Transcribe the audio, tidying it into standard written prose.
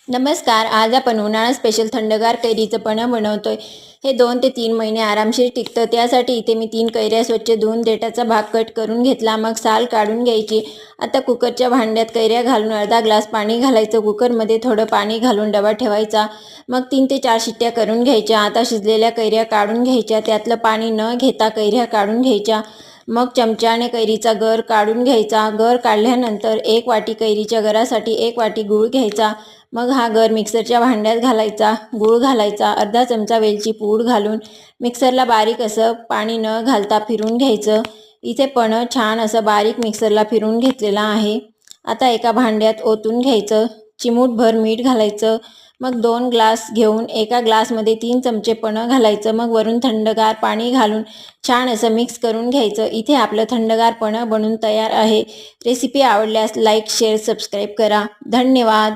नमस्कार. आज आपण उन्हाळा स्पेशल थंडगार कैरीचं पन्ह बनवतोय. हे 2 ते 3 महिने आरामशीर टिकतं. त्यासाठी इथे मी 3 कैऱ्या स्वच्छ धुवून देठाचा भाग कट करून घेतला. मग साल काढून घ्यायची. आता कुकरच्या भांड्यात कैऱ्या घालून अर्धा ग्लास पाणी घालायचं. कुकरमध्ये थोडं पाणी घालून डबा ठेवायचा. मग 3 ते 4 शिट्ट्या करून घ्यायच्या. आता शिजलेल्या कैऱ्या काढून घ्यायच्या. त्यातलं पाणी न घेता कैऱ्या काढून घ्यायच्या. मग चमच्याने कैरीचा गर काढून घ्यायचा. गर काढल्यानंतर 1 वाटी कैरीच्या गरासाठी 1 वाटी गूळ घ्यायचा. मग हा गर मिक्सरच्या भांड्यात घालायचा. गूळ घालायचा. अर्धा चमचा वेलची पूड घालून मिक्सरला बारीक असं पाणी न घालता फिरून घ्यायचं. इथे पन्ह छान असं बारीक मिक्सरला फिरून घेतलेला आहे. आता एका भांड्यात ओतून घ्यायचं. चिमूटभर मीठ घालायचं. मग 2 ग्लास घेऊन एका ग्लासमध्ये 3 चमचे पन्ह घालायचं. मग वरून थंडगार पाणी घालून छान असं मिक्स करून घ्यायचं. इथे आपलं थंडगार पन्ह बनून तयार आहे. रेसिपी आवडल्यास लाईक, शेअर, सबस्क्राईब करा. धन्यवाद.